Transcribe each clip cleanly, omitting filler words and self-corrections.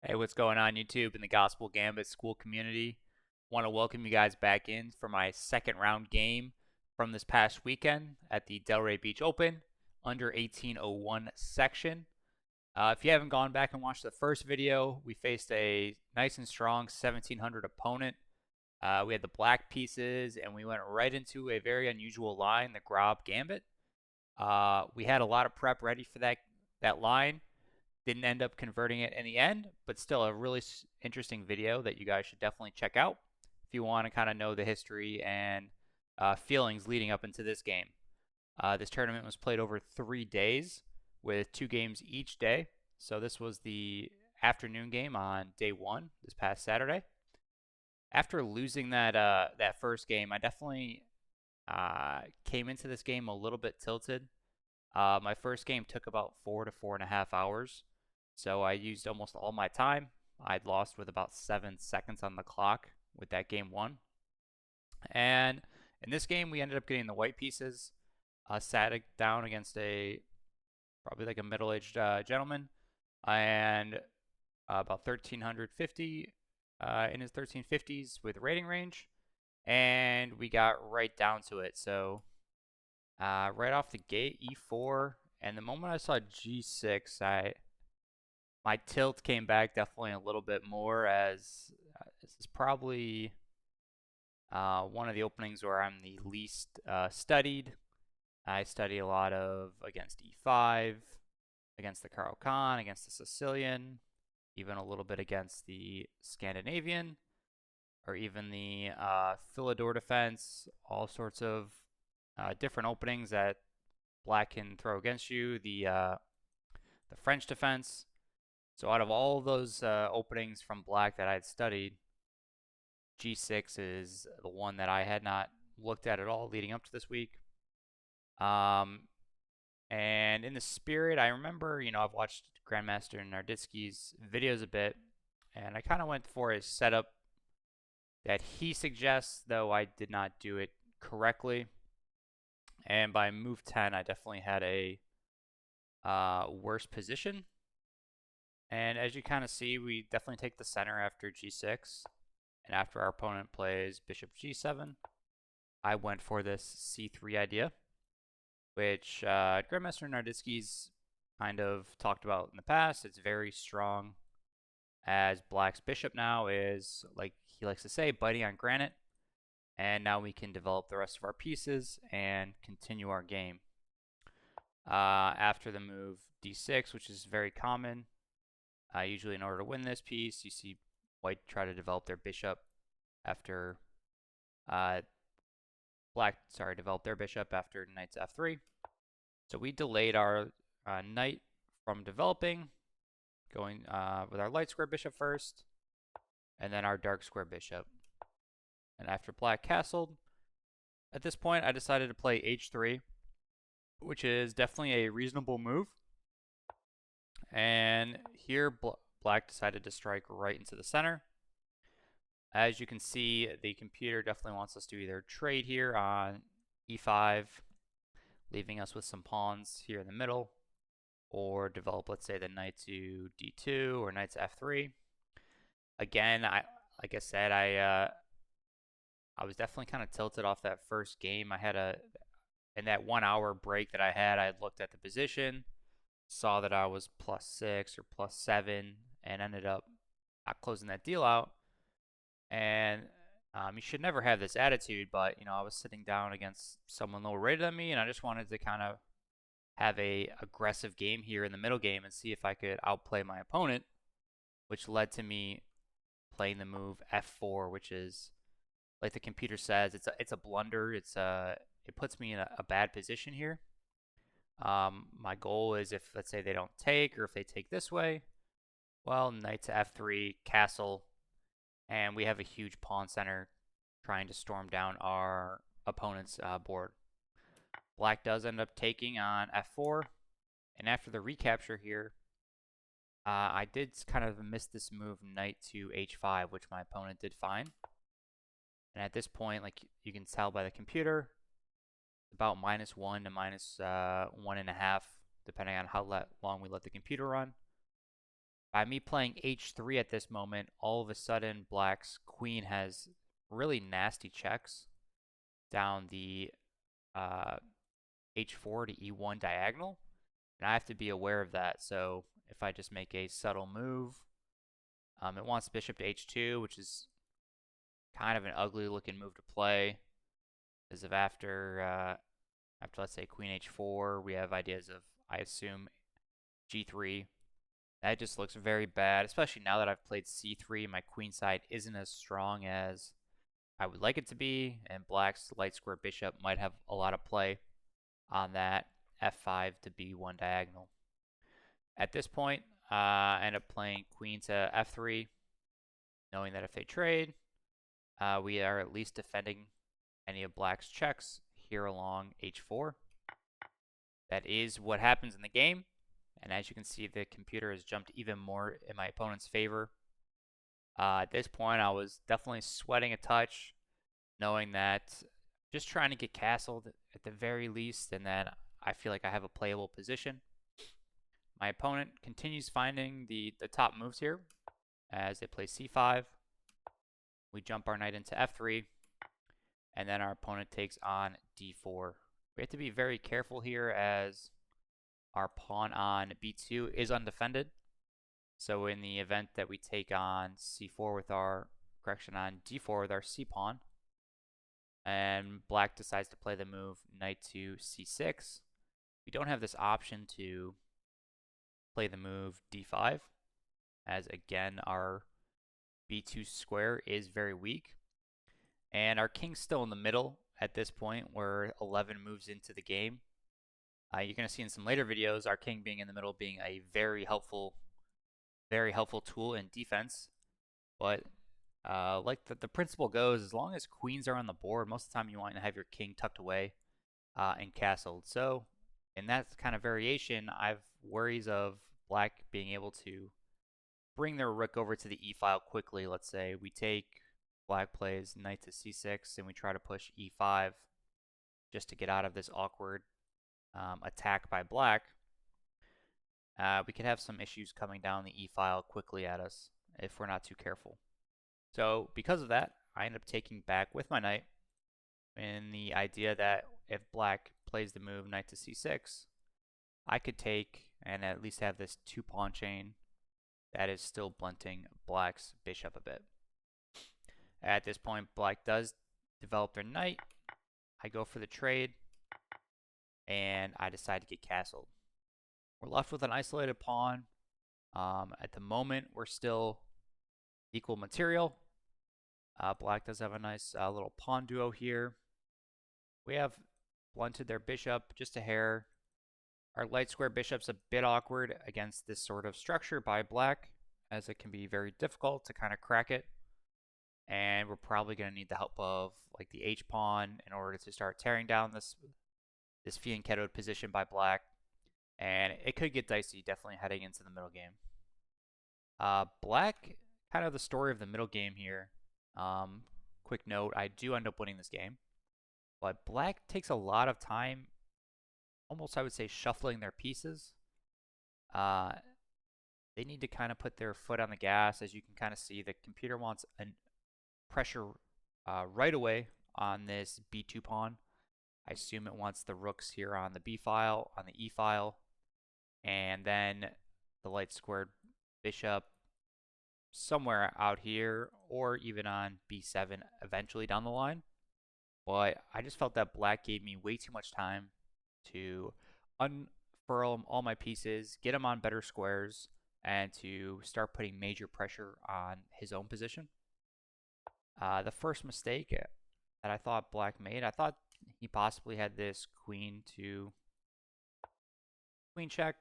Hey, what's going on, YouTube and the Gospel Gambit School community? Want to welcome you guys back in for my second round game from this past weekend at the Delray Beach Open under 1801 section. If you haven't gone back and watched the first video, we faced a nice and strong 1700 opponent. We had the black pieces, and we went right into a very unusual line, the Grob Gambit. We had a lot of prep ready for that line. Didn't end up converting it in the end, but still a really interesting video that you guys should definitely check out if you want to kind of know the history and feelings leading up into this game. This tournament was played over 3 days with 2 games each day. So this was the afternoon game on day one this past Saturday. After losing that first game, I definitely came into this game a little bit tilted. My first game took about 4 to 4.5 hours. So I used almost all my time. I'd lost with about 7 seconds on the clock with that game one. And in this game, we ended up getting the white pieces. Sat down against probably like a middle-aged gentleman, and about 1350 in his 1350s with rating range. And we got right down to it. So right off the gate, E4, and the moment I saw G6, my tilt came back definitely a little bit more, as this is probably one of the openings where I'm the least studied. I study a lot of against E5, against the Carl Khan, against the Sicilian, even a little bit against the Scandinavian, or even the Philidor defense, all sorts of different openings that black can throw against you, the French defense. So out of all of those openings from black that I had studied, G6 is the one that I had not looked at all leading up to this week. And in the spirit, I remember, I've watched Grandmaster Narditsky's videos a bit, and I kind of went for a setup that he suggests, though I did not do it correctly. And by move 10, I definitely had a worse position. And as you kind of see, we definitely take the center after G6. And after our opponent plays Bishop G7, I went for this C3 idea, which Grandmaster Narditsky's kind of talked about in the past. It's very strong, as black's bishop now is, like he likes to say, biting on granite. And now we can develop the rest of our pieces and continue our game. After the move D6, which is very common, usually in order to win this piece, you see white try to develop their bishop after develop their bishop after knight's f3. So we delayed our knight from developing, going with our light square bishop first, and then our dark square bishop. And after black castled, at this point I decided to play h3, which is definitely a reasonable move. And here black decided to strike right into the center. As you can see, the computer definitely wants us to either trade here on e5, leaving us with some pawns here in the middle, or develop, let's say, the knight to d2 or knight to f3. Again, like I said, I was definitely kind of tilted off that first game. I had in that 1 hour break that I had looked at the position, saw that I was +6 or +7, and ended up not closing that deal out. And you should never have this attitude, but I was sitting down against someone lower rated than me, and I just wanted to kind of have a aggressive game here in the middle game and see if I could outplay my opponent, which led to me playing the move f4, which is, like the computer says, it's a blunder. It puts me in a bad position here. My goal is, if let's say they don't take, or if they take this way, well, knight to f3, castle, and we have a huge pawn center trying to storm down our opponent's board. Black does end up taking on f4, and after the recapture here, I did kind of miss this move knight to h5, which my opponent did fine. And at this point, like you can tell by the computer, about -1 to -1.5, depending on how long we let the computer run. By me playing h3 at this moment, all of a sudden black's queen has really nasty checks down the h4 to e1 diagonal, and I have to be aware of that. So if I just make a subtle move, it wants bishop to h2, which is kind of an ugly looking move to play, because of after let's say queen h4, we have ideas of, I assume, g3. That just looks very bad, especially now that I've played c3. My queen side isn't as strong as I would like it to be, and black's light square bishop might have a lot of play on that f5 to b1 diagonal. At this point, I end up playing queen to f3, knowing that if they trade, we are at least defending any of black's checks here along h4. That is what happens in the game. And as you can see, the computer has jumped even more in my opponent's favor. At this point, I was definitely sweating a touch, knowing that just trying to get castled at the very least, and then I feel like I have a playable position. My opponent continues finding the top moves here as they play c5. We jump our knight into f3, and then our opponent takes on d4. We have to be very careful here as our pawn on b2 is undefended. So in the event that we take on c4 with our correction on d4 with our c pawn, and black decides to play the move knight to c6, we don't have this option to play the move d5, as again our b2 square is very weak, and our king's still in the middle at this point. We're 11 moves into the game. You're going to see in some later videos our king being in the middle being a very helpful tool in defense. But like the principle goes, as long as queens are on the board, most of the time you want to have your king tucked away and castled. So in that kind of variation, I have worries of black being able to bring their rook over to the e file quickly. Let's say we take, black plays knight to c6, and we try to push e5 just to get out of this awkward attack by black. We could have some issues coming down the e file quickly at us if we're not too careful. So because of that, I end up taking back with my knight, in the idea that if black plays the move knight to c6, I could take and at least have this two pawn chain that is still blunting black's bishop a bit. At this point, black does develop their knight. I go for the trade, and I decide to get castled. We're left with an isolated pawn. At the moment, we're still equal material. Black does have a nice little pawn duo here. We have blunted their bishop just a hair. Our light square bishop's a bit awkward against this sort of structure by black, as it can be very difficult to kind of crack it. And we're probably going to need the help of like the h pawn in order to start tearing down this fianchettoed position by black. And it could get dicey, definitely heading into the middle game. Black, kind of the story of the middle game here. Quick note, I do end up winning this game, but black takes a lot of time, almost I would say shuffling their pieces. They need to kind of put their foot on the gas. As you can kind of see, the computer wants a pressure right away on this b2 pawn. I assume it wants the rooks here on the b file, on the e file, and then the light squared bishop somewhere out here, or even on b7 eventually down the line. But I just felt that black gave me way too much time to unfurl all my pieces, get him on better squares, and to start putting major pressure on his own position. The first mistake that I thought black made, I thought he possibly had this queen to queen check,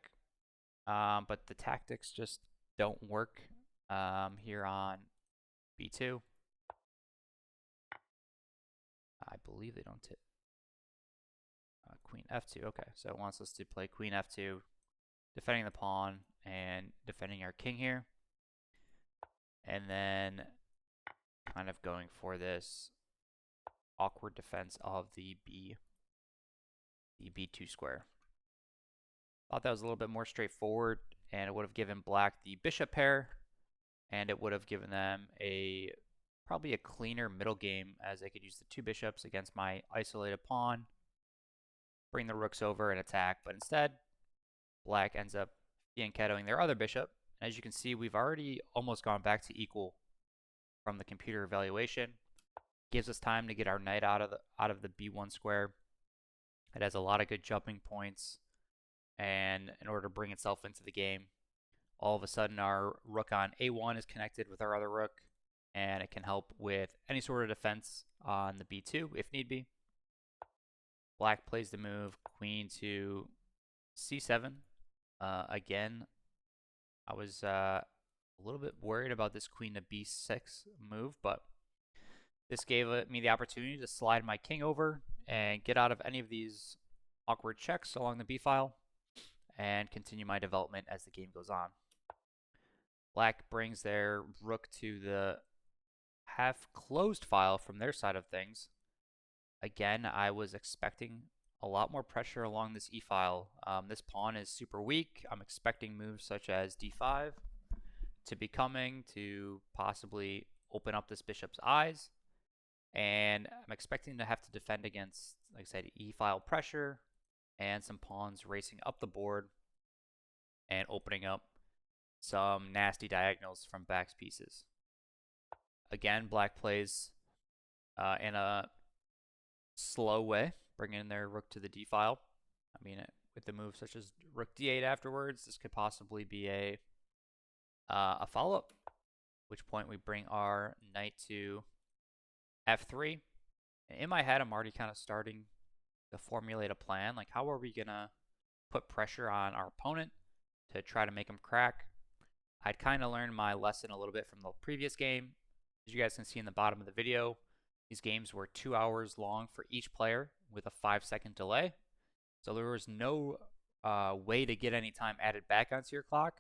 but the tactics just don't work here on b2. I believe they don't hit queen f2. Okay, so it wants us to play queen f2, defending the pawn and defending our king here, and then kind of going for this awkward defense of the b2 square. Thought that was a little bit more straightforward and it would have given black the bishop pair, and it would have given them probably a cleaner middle game, as they could use the 2 bishops against my isolated pawn, bring the rooks over and attack. But instead, black ends up fianchettoing their other bishop. As you can see, we've already almost gone back to equal from the computer evaluation. Gives us time to get our knight out of the b1 square. It has a lot of good jumping points, and in order to bring itself into the game, all of a sudden our rook on a1 is connected with our other rook, and it can help with any sort of defense on the b2 if need be. Black plays the move queen to c7. Again, I was a little bit worried about this queen to b6 move, but this gave me the opportunity to slide my king over and get out of any of these awkward checks along the b file and continue my development as the game goes on. Black brings their rook to the half closed file from their side of things. Again, I was expecting a lot more pressure along this e file. This pawn is super weak. I'm expecting moves such as d5 to be coming to possibly open up this bishop's eyes. And I'm expecting to have to defend against, like I said, e-file pressure and some pawns racing up the board and opening up some nasty diagonals from back's pieces. Again, black plays in a slow way, bringing their rook to the d-file. I mean, with the moves such as rook d8 afterwards, this could possibly be a follow-up, at which point we bring our knight to f3. In my head, I'm already kind of starting to formulate a plan. Like, how are we going to put pressure on our opponent to try to make him crack? I'd kind of learned my lesson a little bit from the previous game. As you guys can see in the bottom of the video, these games were 2 hours long for each player with a 5-second delay. So there was no way to get any time added back onto your clock.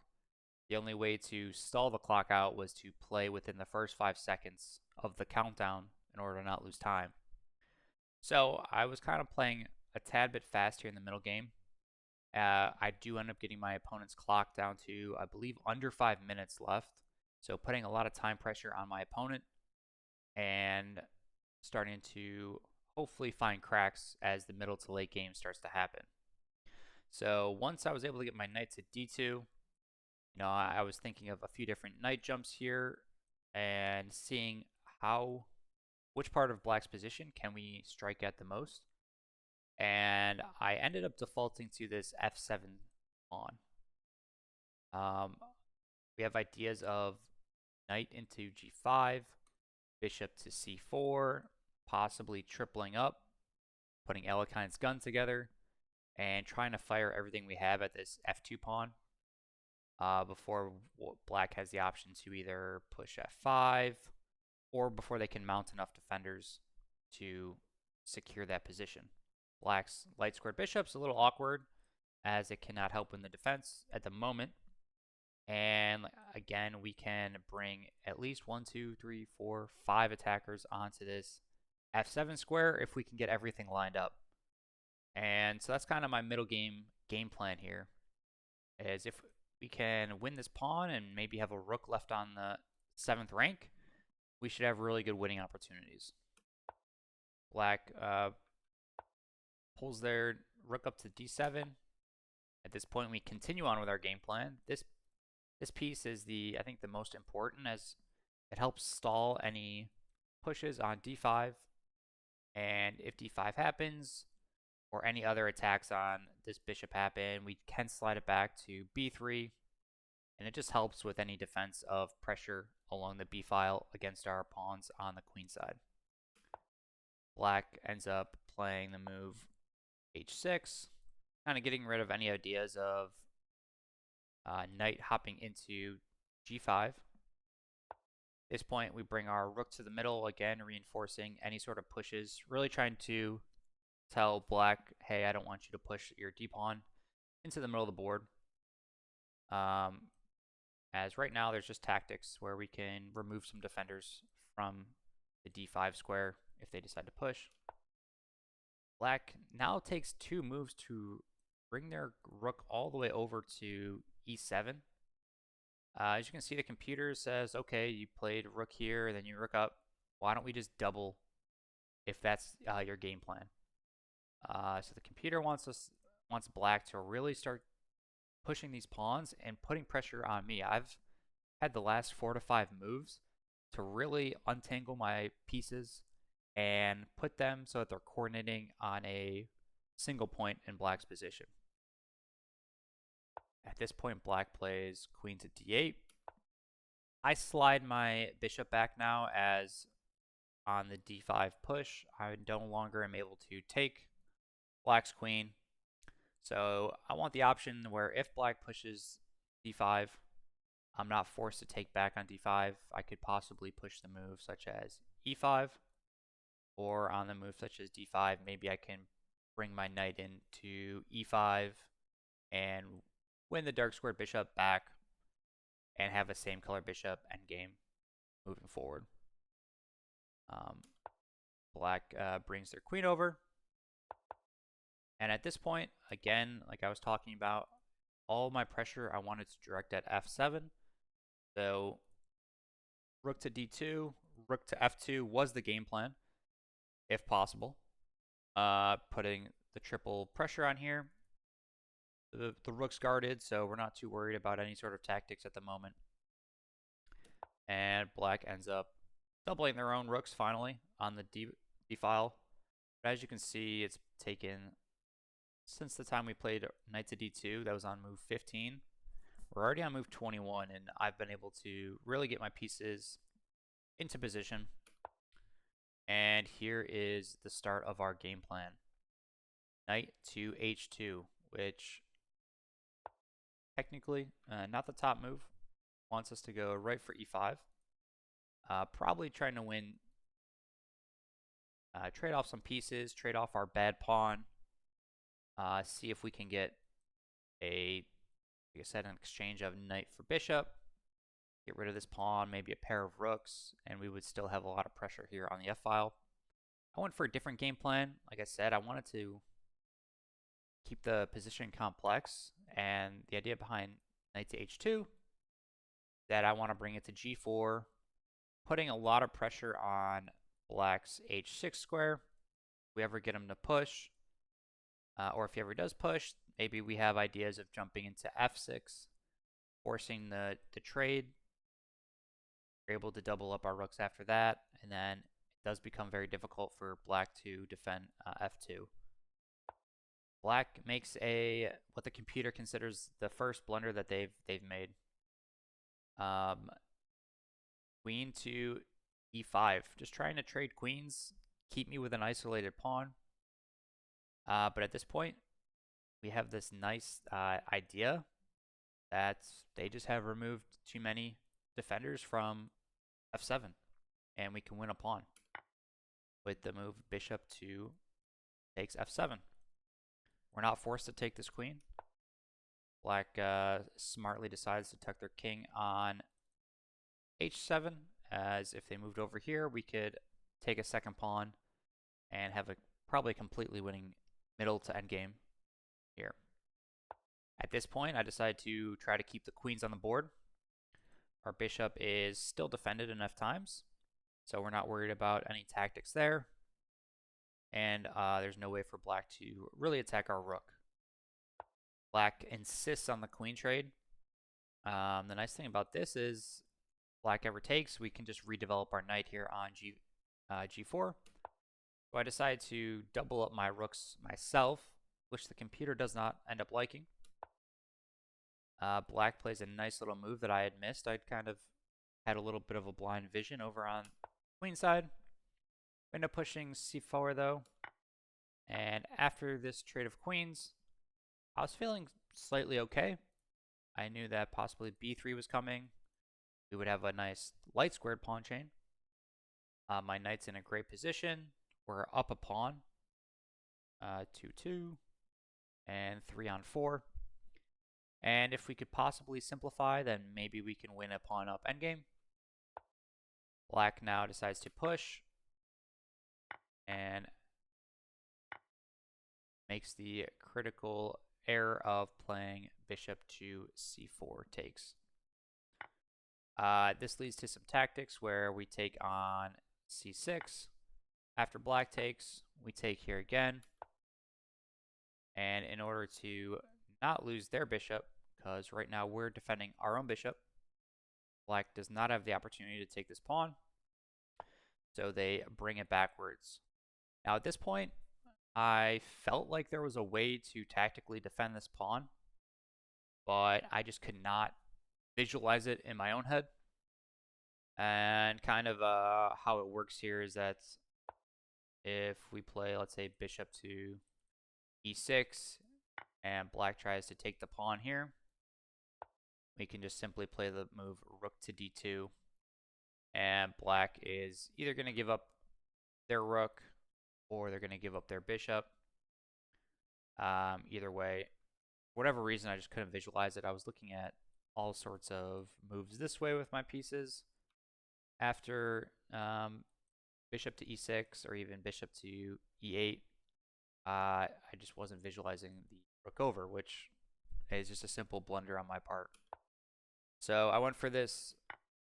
The only way to stall the clock out was to play within the first 5 seconds of the countdown in order to not lose time. So I was kind of playing a tad bit fast here in the middle game. I do end up getting my opponent's clock down to, I believe, under 5 minutes left. So putting a lot of time pressure on my opponent and starting to hopefully find cracks as the middle to late game starts to happen. So once I was able to get my knight to d2, I was thinking of a few different knight jumps here and seeing which part of black's position can we strike at the most. And I ended up defaulting to this f7 pawn. We have ideas of knight into g5, bishop to c4, possibly tripling up, putting Alekhein's gun together, and trying to fire everything we have at this f2 pawn before black has the option to either push f5 or before they can mount enough defenders to secure that position. Black's light squared bishop's a little awkward as it cannot help in the defense at the moment. And again, we can bring at least 1, 2, 3, 4, 5 attackers onto this f7 square if we can get everything lined up. And so that's kind of my middle game plan here, is if we can win this pawn and maybe have a rook left on the 7th rank, we should have really good winning opportunities. Black pulls their rook up to d7. At this point, we continue on with our game plan. This piece is I think the most important, as it helps stall any pushes on d5. And if d5 happens, or any other attacks on this bishop happen, we can slide it back to b3. And it just helps with any defense of pressure along the b file against our pawns on the queen side. Black ends up playing the move h6, kind of getting rid of any ideas of knight hopping into g5. At this point, we bring our rook to the middle, again reinforcing any sort of pushes, really trying to tell black, hey, I don't want you to push your d-pawn into the middle of the board. As right now, there's just tactics where we can remove some defenders from the d5 square if they decide to push. Black now takes 2 moves to bring their rook all the way over to e7. As you can see, the computer says, okay, you played rook here, then you rook up. Why don't we just double if that's your game plan? So the computer wants black to really start pushing these pawns and putting pressure on me. I've had the last 4 to 5 moves to really untangle my pieces and put them so that they're coordinating on a single point in black's position. At this point, black plays queen to d8. I slide my bishop back now, as on the d5 push, I no longer am able to take black's queen. So I want the option where if black pushes d5, I'm not forced to take back on d5. I could possibly push the move such as e5, or on the move such as d5, maybe I can bring my knight into e5 and win the dark squared bishop back and have a same color bishop endgame moving forward. Black brings their queen over. And at this point, again, like I was talking about, all my pressure I wanted to direct at f7. So rook to d2, rook to f2 was the game plan, if possible. Putting the triple pressure on here. The rook's guarded, so we're not too worried about any sort of tactics at the moment. And black ends up doubling their own rooks finally on the d file. But as you can see, it's taken, since the time we played knight to d2, that was on move 15. We're already on move 21, and I've been able to really get my pieces into position. And here is the start of our game plan. Knight to h2, which technically not the top move. Wants us to go right for e5. Probably trying to win, trade off some pieces, trade off our bad pawn, see if we can get a, like I said, an exchange of knight for bishop, get rid of this pawn, maybe a pair of rooks, and we would still have a lot of pressure here on the f-file. I went for a different game plan. Like I said, I wanted to keep the position complex, and the idea behind knight to h2, that I want to bring it to g4, putting a lot of pressure on black's h6 square. If we ever get him to push, or if he ever does push, maybe we have ideas of jumping into f6, forcing the trade. We're able to double up our rooks after that, and then it does become very difficult for black to defend f2. Black makes what the computer considers the first blunder that they've made. Queen to e5, just trying to trade queens, keep me with an isolated pawn. But at this point, we have this nice idea that they just have removed too many defenders from f7, and we can win a pawn with the move bishop to takes f7. We're not forced to take this queen. Black smartly decides to tuck their king on h7, as if they moved over here, we could take a second pawn and have a probably completely winning middle to endgame here. At this point, I decide to try to keep the queens on the board. Our bishop is still defended enough times, so we're not worried about any tactics there. And there's no way for black to really attack our rook. Black insists on the queen trade. The nice thing about this is black ever takes, we can just redevelop our knight here on g4. So I decide to double up my rooks myself, which the computer does not end up liking. Black plays a nice little move that I had missed. I'd kind of had a little bit of a blind vision over on queen side. End up pushing c4 though. And after this trade of queens, I was feeling slightly okay. I knew that possibly b3 was coming. We would have a nice light squared pawn chain. My knight's in a great position. We're up a pawn. 2-2 and 3-4. And if we could possibly simplify, then maybe we can win a pawn up endgame. Black now decides to push and makes the critical error of playing bishop to c4 takes. This leads to some tactics where we take on c6. After black takes, we take here again. And in order to not lose their bishop, because right now we're defending our own bishop, black does not have the opportunity to take this pawn. So they bring it backwards. Now at this point, I felt like there was a way to tactically defend this pawn, but I just could not visualize it in my own head. And kind of how it works here is that if we play, let's say, bishop to e6, and black tries to take the pawn here, we can just simply play the move rook to d2, and black is either going to give up their rook or they're going to give up their bishop. Either way, for whatever reason, I just couldn't visualize it. I was looking at all sorts of moves this way with my pieces after bishop to e6 or even bishop to e8. I just wasn't visualizing the rook over, which is just a simple blunder on my part. So I went for this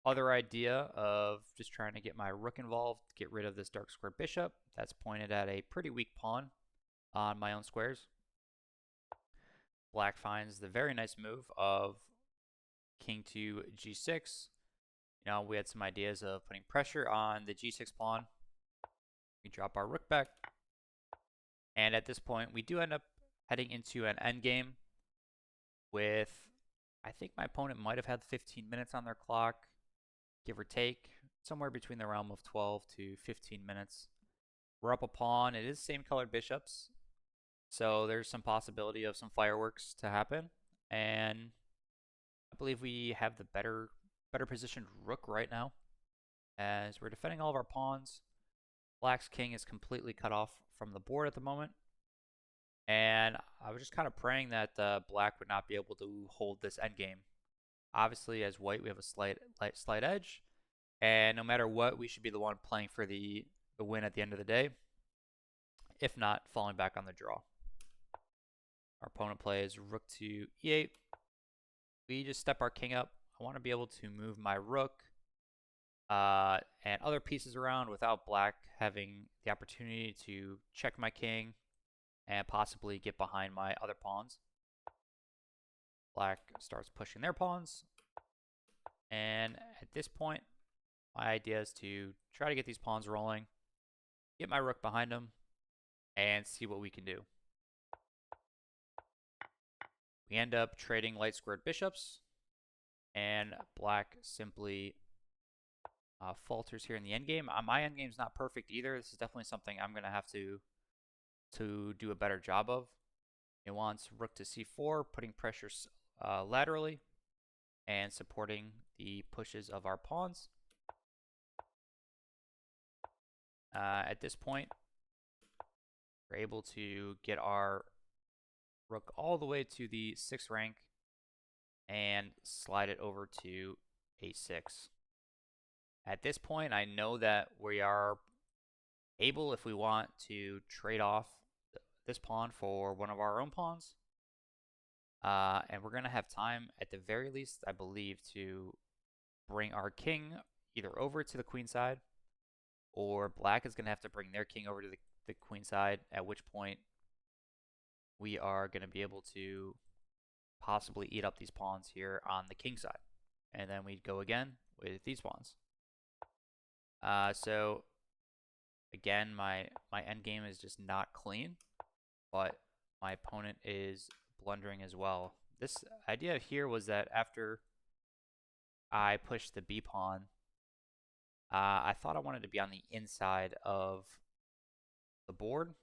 other idea of just trying to get my rook involved, get rid of this dark square bishop that's pointed at a pretty weak pawn on my own squares. Black finds the very nice move of king to g6. You know, we had some ideas of putting pressure on the g6 pawn. We drop our rook back. And at this point, we do end up heading into an endgame with, I think my opponent might have had 15 minutes on their clock, give or take, somewhere between the realm of 12 to 15 minutes. We're up a pawn. It is same colored bishops, so there's some possibility of some fireworks to happen. And I believe we have the better positioned rook right now, as we're defending all of our pawns. Black's king is completely cut off from the board at the moment, and I was just kind of praying that black would not be able to hold this endgame. Obviously, as white, we have a slight edge, and no matter what, we should be the one playing for the win at the end of the day, if not falling back on the draw. Our opponent plays rook to e8. We just step our king up. I want to be able to move my rook and other pieces around without black having the opportunity to check my king and possibly get behind my other pawns. Black starts pushing their pawns, and at this point, my idea is to try to get these pawns rolling, get my rook behind them, and see what we can do. We end up trading light squared bishops, and black simply falters here in the endgame. My endgame is not perfect either. This is definitely something I'm going to have to do a better job of. It wants rook to c4, putting pressure laterally and supporting the pushes of our pawns. At this point, we're able to get our rook all the way to the 6th rank and slide it over to a6. At this point, I know that we are able, if we want, to trade off this pawn for one of our own pawns. And we're going to have time, at the very least, I believe, to bring our king either over to the queen side, or black is going to have to bring their king over to the queen side, at which point we are going to be able to possibly eat up these pawns here on the king side. And then we go again with these pawns. So again, my endgame is just not clean, but my opponent is blundering as well. This idea here was that after I pushed the b pawn, I thought I wanted to be on the inside of the board,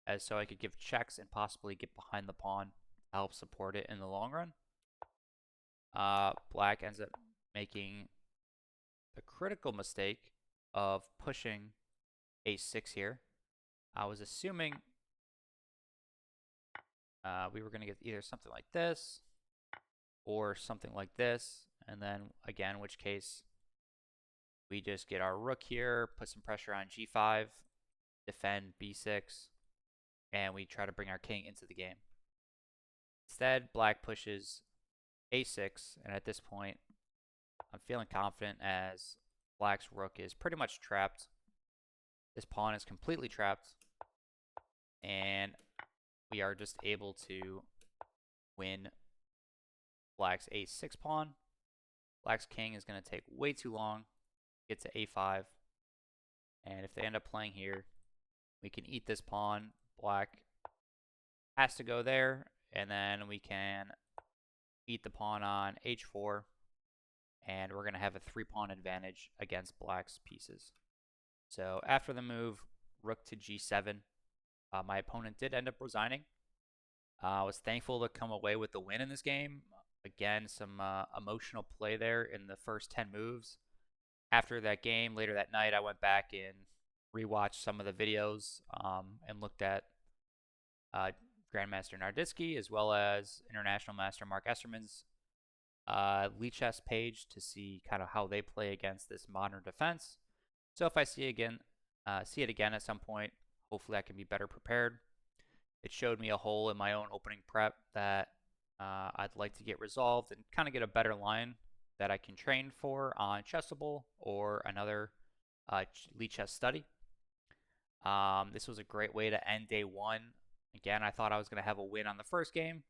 as so I could give checks and possibly get behind the pawn to help support it in the long run. Black ends up making the critical mistake of pushing a6 here. I was assuming we were going to get either something like this or something like this, and then again, in which case we just get our rook here, put some pressure on g5, defend b6, and we try to bring our king into the game. Instead, black pushes a6, and at this point, I'm feeling confident as black's rook is pretty much trapped. This pawn is completely trapped, and we are just able to win black's a6 pawn. Black's king is going to take way too long, get to a5, and if they end up playing here, we can eat this pawn. Black has to go there, and then we can eat the pawn on h4, and we're going to have a 3-pawn advantage against black's pieces. So after the move, rook to g7, my opponent did end up resigning. I was thankful to come away with the win in this game. Again, some emotional play there in the first 10 moves. After that game, later that night, I went back and rewatched some of the videos and looked at Grandmaster Narditsky as well as International Master Mark Esterman's Lead Chess page to see kind of how they play against this modern defense. So if I see it again at some point, hopefully I can be better prepared. It showed me a hole in my own opening prep that I'd like to get resolved and kind of get a better line that I can train for on Chessable or another Lead Chess study. This was a great way to end day one. Again, I thought I was going to have a win on the first game,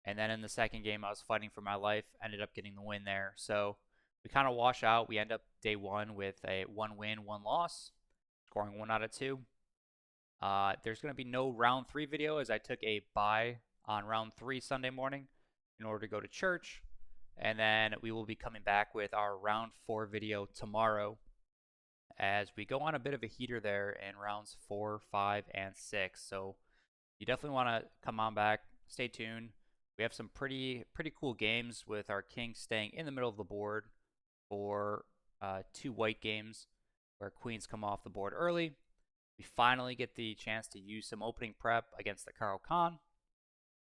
and then in the second game, I was fighting for my life, ended up getting the win there. So we kind of wash out. We end up day one with a 1 win, 1 loss, scoring 1 out of 2. There's going to be no round 3 video as I took a bye on round 3 Sunday morning in order to go to church. And then we will be coming back with our round 4 video tomorrow as we go on a bit of a heater there in rounds 4, 5, and 6. So you definitely want to come on back. Stay tuned. We have some pretty cool games with our king staying in the middle of the board for 2 white games where queens come off the board early. We finally get the chance to use some opening prep against the Caro-Kann.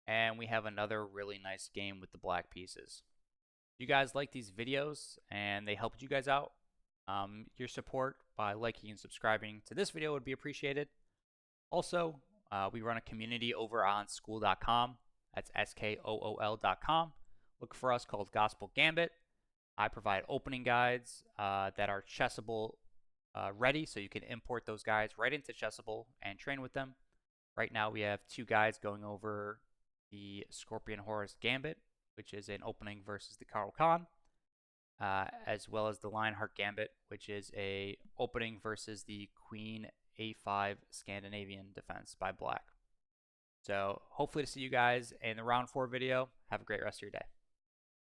And we have another really nice game with the black pieces. If you guys like these videos and they helped you guys out, your support by liking and subscribing to this video would be appreciated. Also, we run a community over on skool.com. That's skool.com. Look for us called Gospel Gambit. I provide opening guides that are Chessable ready, so you can import those guides right into Chessable and train with them. Right now we have 2 guides going over the Scorpion Horus Gambit, which is an opening versus the Caro-Kann, as well as the Lionheart Gambit, which is a opening versus the Queen A5 Scandinavian defense by black. So hopefully to see you guys in the round 4 video. Have a great rest of your day.